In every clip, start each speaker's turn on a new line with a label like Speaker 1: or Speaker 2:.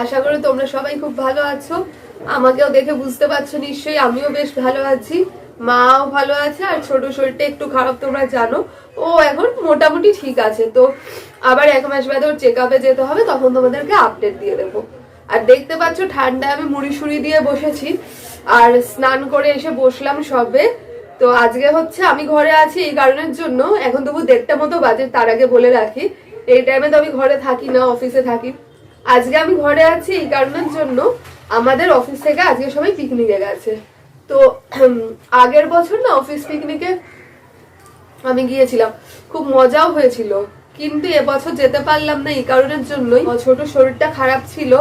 Speaker 1: আশা করি তোমরা সবাই খুব ভালো আছো। আমাকেও দেখে বুঝতে পারছো নিশ্চয়ই, আমিও বেশ ভালো আছি, মাও ভালো আছে। আর ছোট শরীরটা একটু খারাপ তোমরা জানো, ও এখন মোটামুটি ঠিক আছে। তো আবার 1 মাস বাদে ওর চেক আপে যেতে হবে, তখন তোমাদেরকে আপডেট দিয়ে দেবো। আর দেখতে পাচ্ছ ঠান্ডায় আমি মুড়ি সুড়ি দিয়ে বসেছি, আর স্নান করে এসে বসলাম সবে। তো আজকে হচ্ছে আমি ঘরে আছি এই কারণের জন্য, এখন তবু 1:30 মতো বাজে, তার আগে বলে রাখি এই টাইমে তো আমি ঘরে থাকি না, অফিসে থাকি। আজকে আমি ঘরে আছি এই কারণের জন্য, আমাদের অফিস থেকে আজকে সবাই পিকনিকে গেছে। তো আগের বছর না অফিস পিকনিকে আমি গিয়েছিলাম, খুব মজাও হয়েছিল, কিন্তু এবছর যেতে পারলাম না এই কারণের জন্যই, ছোট শরীরটা খারাপ ছিল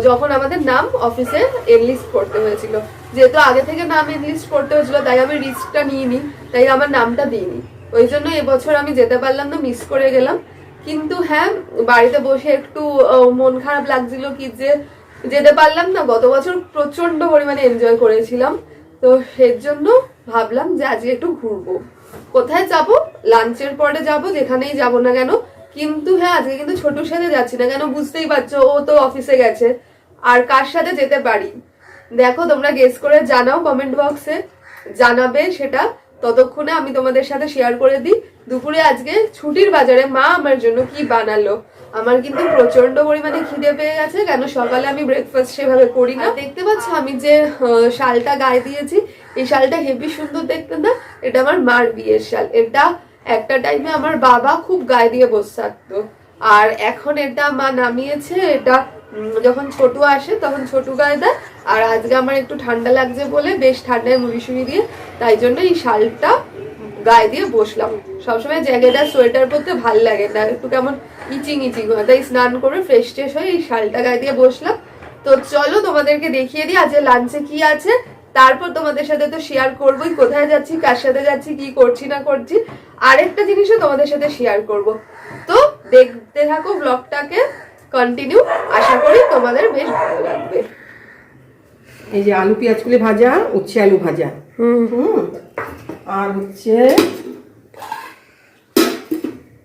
Speaker 1: যখন আমাদের নাম অফিসে এনলিস্ট করতে হয়েছিল। যেহেতু আগে থেকে নাম এনলিস্ট করতে হয়েছিল তাই আমি রিস্কটা নিইনি, তাই আমার নামটা দিইনি। ওই জন্য এবছর আমি যেতে পারলাম না, মিস করে গেলাম। কিন্তু হ্যাঁ, বাড়িতে বসে একটু মন খারাপ লাগছিল কি যে যেতে পারলাম না। গত বছর প্রচন্ড পরিমাণে এনজয় করেছিলাম, তো সেই জন্য ভাবলাম যে আজকে একটু ঘুরবো। কোথায় যাব? লাঞ্চের পরে যাব, যেখানেই যাব না কেন। কিন্তু হ্যাঁ, আজকে কিন্তু ছোটর সাথে যাচ্ছি না, কেন বুঝতেই পারছো, ও তো অফিসে গেছে। আর কার সাথে যেতে পারি দেখো তোমরা গেস করে জানাও, কমেন্ট বক্সে জানাবে সেটা। ততক্ষণে আমি তোমাদের সাথে শেয়ার করে দিই দুপুরে আজকে ছুটির বাজারে মা আমার জন্য কি বানালো। আমার কিন্তু প্রচন্ড পরিমাণে খিদে পেয়ে গেছে, কেন সকালে আমি ব্রেকফাস্ট সেভাবে করি না। দেখতে পাচ্ছ আমি যে শালটা গায়ে দিয়েছি, এই শালটা হেভি সুন্দর দেখতে না? এটা আমার মার বিয়ের শাল। এটা একটা টাইমে আমার বাবা খুব গায়ে দিয়ে বসে থাকতো, আর এখন এটা মা নামিয়েছে। এটা যখন ছোটু আসে তখন ছোটু গায়ে দেয়। আর আজকে আমার একটু ঠান্ডা লাগছে বলে বেশ ঠান্ডায় মুড়ি সুড়ি দিয়ে, তাই জন্য এই শালটা গায়ে দিয়ে বসলাম। সবসময় জ্যাকেটার সোয়েটার পরতে ভাল লাগে না, একটু কেমন ইচিং ইচিং হয়, তাই স্নান করে ফ্রেশ ট্রেশ হয়ে এই শালটা গায়ে দিয়ে বসলাম। তো চলো তোমাদেরকে দেখিয়ে দিই আজকে লাঞ্চে কি আছে, তারপর তোমাদের সাথে তো শেয়ার করবোই কোথায় যাচ্ছি, কার সাথে যাচ্ছি, কি করছি না করছি। আরেকটা জিনিসও তোমাদের সাথে শেয়ার করব। তো দেখতে থাকো ব্লগটাকে কন্টিনিউ, আশা করি তোমাদের বেশ ভালো লাগবে।
Speaker 2: এই যে আলু পেঁয়াজ কুলে ভাজা, উচ্ছে আলু ভাজা, আর হচ্ছে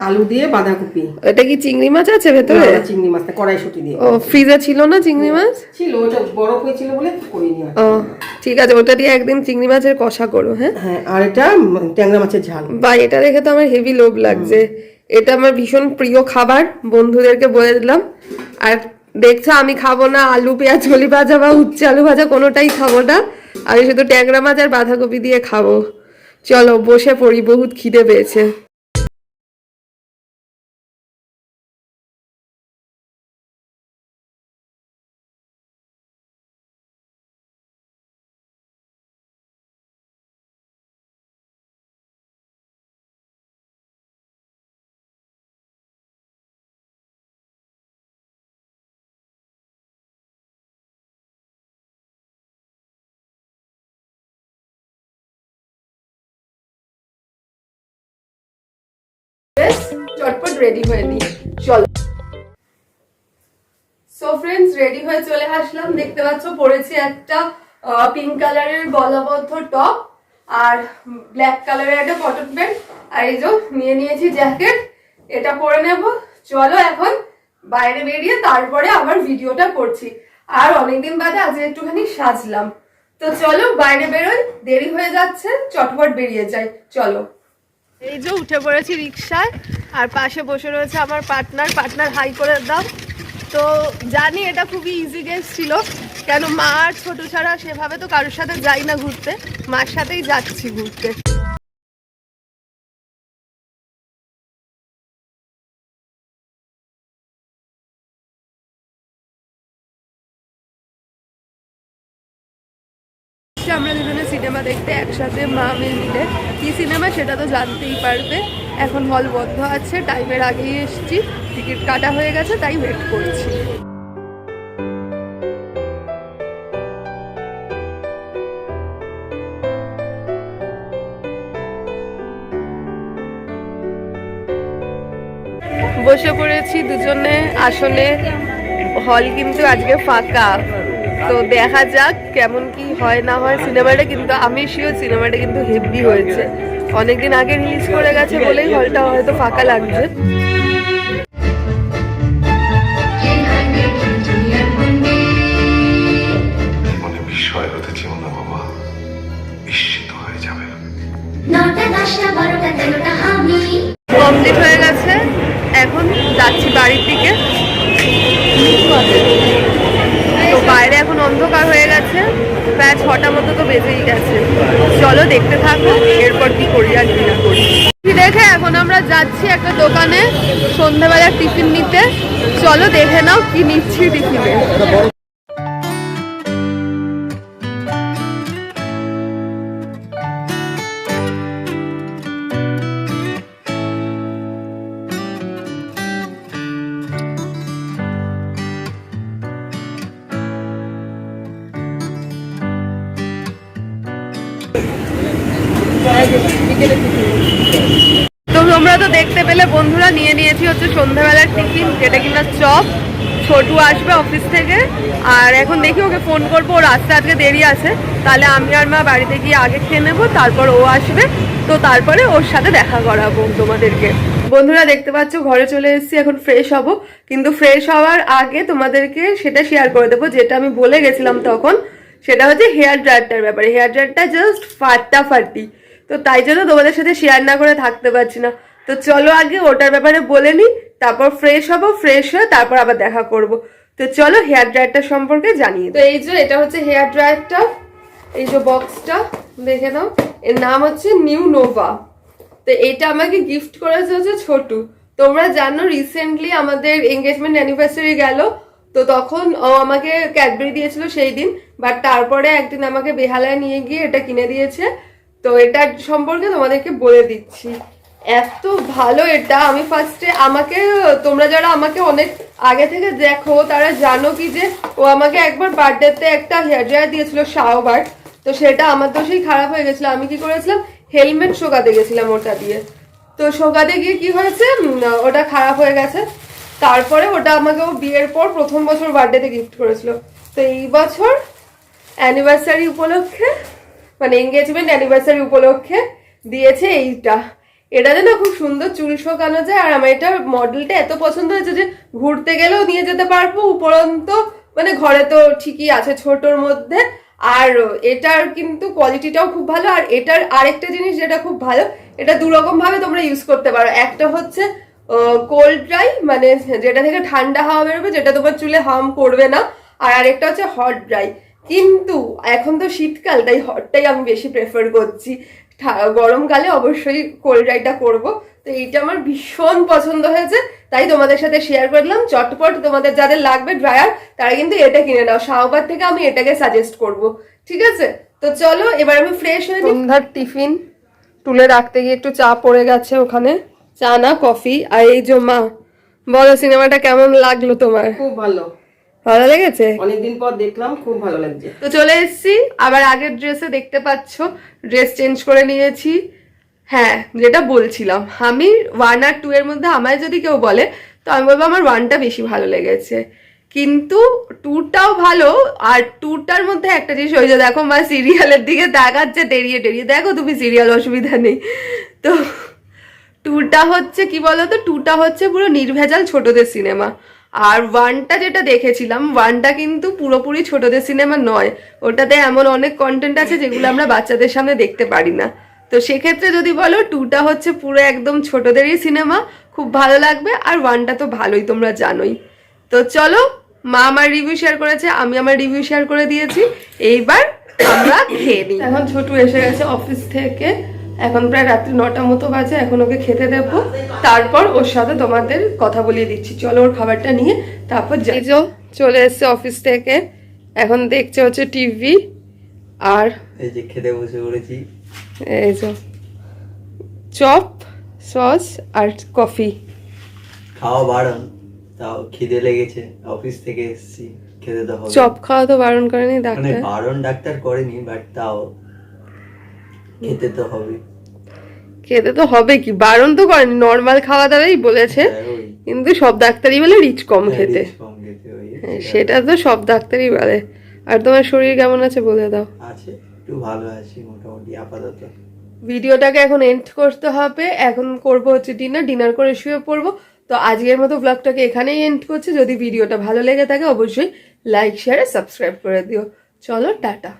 Speaker 2: আলু দিয়ে বাঁধাকপি।
Speaker 1: এটা কি চিংড়ি মাছ আছে ভেতরে?
Speaker 2: চিংড়ি মাছ, কড়াইশুঁটি দিয়ে।
Speaker 1: ও, ফ্রিজে ছিল না চিংড়ি মাছ?
Speaker 2: ছিল, ওটা বরফ হয়েছিল বলে করিনি।
Speaker 1: ও ঠিক আছে, ওটা দিয়ে একদিন চিংড়ি মাছের কষা করো। হ্যাঁ
Speaker 2: হ্যাঁ, আর এটা ট্যাংরা মাছের ঝাল।
Speaker 1: বা এটা দেখে তো আমার হেভি লোভ লাগছে। এটা আমার ভীষণ প্রিয় খাবার, বন্ধুদেরকে বলে দিলাম। আর দেখছো আমি খাবো না আলু পেঁয়াজ কলি ভাজা বা উচ্ছে আলু ভাজা, কোনোটাই খাবো না। আমি শুধু ট্যাংরা মাছ আর বাঁধাকপি দিয়ে খাবো। চলো বসে পড়ি, বহুত খিদে পেয়েছে। চটপট রেডি হয়ে নি, চলো। সো ফ্রেন্ডস, রেডি হয়ে চলে আসলাম। দেখতে পাচ্ছ পরেছি একটা পিঙ্ক কালারের গলাবদ্ধ টপ আর ব্ল্যাক কালারের একটা কটন প্যান্ট, আর এই যে নিয়ে নিয়েছি জ্যাকেট, এটা পরে নেব। চলো এখন বাইরে বেরিয়ে তারপরে আবার ভিডিওটা করছি। আর অনেকদিন বাদে আজ একটুখানি সাজলাম। তো চলো বাইরে বেরোই, দেরি হয়ে যাচ্ছে, চটপট বেরিয়ে যাই, চলো। এই যে উঠে পড়েছি রিক্সায়, আর পাশে বসে রয়েছে আমার পার্টনার হাই করে দাও। তো জানি এটা খুবই ইজি গেস ছিল, কেন মা আর ছোট ছাড়া সেভাবে তো কারোর সাথে যাই না ঘুরতে, মার সাথেই যাচ্ছি ঘুরতে। আমরা দুজনে সিনেমা দেখতে একসাথে, মা মেয়ে মিলে। কি সিনেমা সেটা তো জানতেই পারবে। এখন হল বন্ধ আছে, টাইমের আগেই এসেছি, টিকিট কাটা হয়ে গেছে, তাই ওয়েট করছি। বসে পড়েছি দুজনে আসলে, হল কিন্তু আজকে ফাঁকা। তো দেখা যাক কেমন কি হয় না হয় সিনেমাটা, কিন্তু আমি শিওর সিনেমাটা কিন্তু হেভি হয়েছে। অনেকদিন আগে রিলিজ করে গেছে বলেই হলটা হয়তো ফাঁকা লাগছে। কমপ্লিট হয়ে গেছে, এখন যাচ্ছি বাড়ির দিকে। তো বাইরে এখন অন্ধকার হয়ে গেছে, প্রায় 6টা মতো তো বেজেই গেছে। চলো দেখতে থাকো এরপর কি করি আর কি না করি। দেখে এখন আমরা যাচ্ছি একটা দোকানে সন্ধ্যাবেলা টিফিন নিতে। চলো দেখে নাও কি নিচ্ছি টিফিনে। তো তোমরা তো দেখতে পেলে বন্ধুরা, নিয়ে নিয়েছি হচ্ছে সন্ধ্যাবেলার টিফিন, যেটা কিনা চপ। ছোটু আসবে অফিস থেকে, আর এখন দেখি ওকে ফোন করবো। ওর আসতে আজকে দেরি আছে, তাহলে আমি আর মা বাড়িতে গিয়ে আগে খেয়ে নেবো, তারপর ও আসবে। তো তারপরে ওর সাথে দেখা করাবো তোমাদেরকে। বন্ধুরা দেখতে পাচ্ছ ঘরে চলে এসেছি, এখন ফ্রেশ হব। কিন্তু ফ্রেশ হওয়ার আগে তোমাদেরকে সেটা শেয়ার করে দেবো যেটা আমি বলে গেছিলাম তখন। সেটা হচ্ছে হেয়ার ড্রায়ারটার ব্যাপারে। হেয়ার ড্রায়ারটা জাস্ট ফাটাফাটি, তো তাই জন্য তোমাদের সাথে শেয়ার না করে থাকতে পারছি না। তো চলো আগে ওটার ব্যাপারে বলে নিই, তারপর ফ্রেশ হব, ফ্রেশ হয়ে তারপর আবার দেখা করব। তো চলো হেয়ার ড্রায়ারটা সম্পর্কে জানিয়ে। তো এই যে এটা হচ্ছে হেয়ার ড্রায়ারটা, এই যে বক্সটা দেখে নাও, এর নাম হচ্ছে নিউ নোভা। তো এটা আমাকে গিফট করেছে হচ্ছে ছোটু। তোমরা জানো রিসেন্টলি আমাদের এঙ্গেজমেন্ট অ্যানিভার্সারি গেল, তো তখন ও আমাকে ক্যাডবেরি দিয়েছিল সেই দিন, বাট তারপরে একদিন আমাকে বেহালায় নিয়ে গিয়ে এটা কিনে দিয়েছে। তো এটার সম্পর্কে তোমাদেরকে বলে দিচ্ছি। এত ভালো এটা, আমি ফার্স্টে তোমরা যারা আমাকে অনেক আগে থেকে দেখো তারা জানো কি যে ও আমাকে একবার বার্থডেতে একটা হেয়ার ড্রায়ার দিয়েছিল শাওবার। তো সেটা আমার দোষেই খারাপ হয়ে গেছিল। আমি কি করেছিলাম, হেলমেট শোকাতে গেছিলাম ওটা দিয়ে। তো শোকাতে গিয়ে কি হয়েছে, ওটা খারাপ হয়ে গেছে। তারপরে ওটা আমাকে ও বিয়ের পর প্রথম বছর বার্থডেতে গিফট করেছিল। তো এই বছর অ্যানিভার্সারি উপলক্ষে, মানে এঙ্গেজমেন্ট অ্যানিভার্সারি উপলক্ষে দিয়েছে এইটা। এটা যেন খুব সুন্দর চুল শোকানো যায়, আর আমার এটার মডেলটা এত পছন্দ হয়েছে যে ঘুরতে গেলেও নিয়ে যেতে পারবো। উপরন্ত মানে ঘরে তো ঠিকই আছে ছোটর মধ্যে, আর এটার কিন্তু কোয়ালিটিটাও খুব ভালো। আর এটার আরেকটা জিনিস যেটা খুব ভালো, এটা দুরকম ভাবে তোমরা ইউজ করতে পারো। একটা হচ্ছে কোল্ড ড্রাই, মানে যেটা থেকে ঠান্ডা হাওয়া বেরোবে, যেটা তোমার চুলে হার্ম করবে না। আর আরেকটা হচ্ছে হট ড্রাই। কিন্তু এখন তো শীতকাল, তাই হটটাই আমি বেশি প্রেফার করছি। গরমকালে অবশ্যই কোল্ড ড্রাইটা করবো। তো এইটা আমার ভীষণ পছন্দ হয়েছে, তাই তোমাদের সাথে শেয়ার করলাম। চটপট তোমাদের যাদের লাগবে ড্রায়ার, তারা কিন্তু এটা কিনে নাও। শাওবার থেকে আমি এটাকে সাজেস্ট করব, ঠিক আছে? তো চলো এবার আমি ফ্রেশ হয়ে নিই। সন্ধ্যার টিফিন তুলে রাখতে গিয়ে একটু চা পড়ে গেছে ওখানে, চা না কফি। আর এই যে মা, বলো সিনেমাটা কেমন লাগলো তোমার?
Speaker 2: খুব ভালো,
Speaker 1: ভালো লেগেছে?
Speaker 2: অনেকদিন পর দেখলাম, খুব ভালো লাগছে।
Speaker 1: তো চলে এসেছি আবার আগের ড্রেসে, দেখতে পাচ্ছ ড্রেস চেঞ্জ করে নিয়েছি। হ্যাঁ, যেটা বলছিলাম, আমি 1 আর 2 এর মধ্যে আমায় যদি কেউ বলে তো আমি বলবো আমার 1টা বেশি ভালো লেগেছে, কিন্তু 2টাও ভালো। আর 2টার মধ্যে একটা জিনিস, ওই যে দেখো মা সিরিয়ালের দিকে দেখাচ্ছে দেরিয়ে দেরিয়ে, দেখো তুমি সিরিয়াল, অসুবিধা নেই। তো 2টা হচ্ছে কি বলতো, 2টা হচ্ছে পুরো নির্ভেজাল ছোটদের সিনেমা। আর 1টা যেটা দেখেছিলাম, 1টা কিন্তু পুরোপুরি ছোটদের সিনেমা নয়। ওটাতে এমন অনেক কন্টেন্ট আছে যেগুলো আমরা বাচ্চাদের সামনে দেখতে পারি না। তো সেক্ষেত্রে যদি বলো 2টা হচ্ছে পুরো একদম ছোটদেরই সিনেমা, খুব ভালো লাগবে। আর 1টা তো ভালোই, তোমরা জানোই। তো চলো, মা আমার রিভিউ শেয়ার করেছে, আমি আমার রিভিউ শেয়ার করে দিয়েছি, এইবার আমরা খেয়ে নিই। এখন ছোটু এসে গেছে অফিস থেকে, এখন প্রায় রাত্রি 9টা মতো বাজে। এখন ওকে খেতে দেবো, তারপর ওর সাথে তোমাদের কথা বলিয়ে দিচ্ছি। চলো ওর খাবারটা নিয়ে তারপর যাই। চলে এসছে অফিস থেকে, এখন দেখছে হচ্ছে টিভি। আর
Speaker 3: এই যে খেতে বসে পড়েছি,
Speaker 1: এই যে চপ, সস আর কফি।
Speaker 3: খাওয়া বারণ, তাও খিদে লেগেছে, অফিস থেকে এসেছি, খেতে তো হবে।
Speaker 1: চপ খাওয়া তো বারণ করেনি
Speaker 3: মানে
Speaker 1: ডাক্তার?
Speaker 3: বারণ ডাক্তার করেনি, বাট তাও খেতে তো হবে।
Speaker 1: খেতে তো হবে, কি বারণ তো করেনি, নর্মাল খাওয়া দাওয়াই বলেছে।
Speaker 3: হ্যাঁ, ওই
Speaker 1: কিন্তু সব ডাক্তারই বলে রিচ কম খেতে।
Speaker 3: রিচ কম খেতে, ওই
Speaker 1: সেটা তো সব ডাক্তারই বলে। আর তোমার শরীর কেমন আছে বলে দাও।
Speaker 3: আছে, একটু ভালো আছি মোটামুটি আপাতত।
Speaker 1: ভিডিওটাকে এখন এন্ড করতে হবে, এখন করব হচ্ছে ডিনার করে শুয়ে পড়বো। তো আজকের মতো ব্লগটাকে এখানেই এন্ড করছি। যদি ভিডিওটা ভালো লেগে থাকে অবশ্যই লাইক, শেয়ার আর সাবস্ক্রাইব করে দিও। চলো টাটা।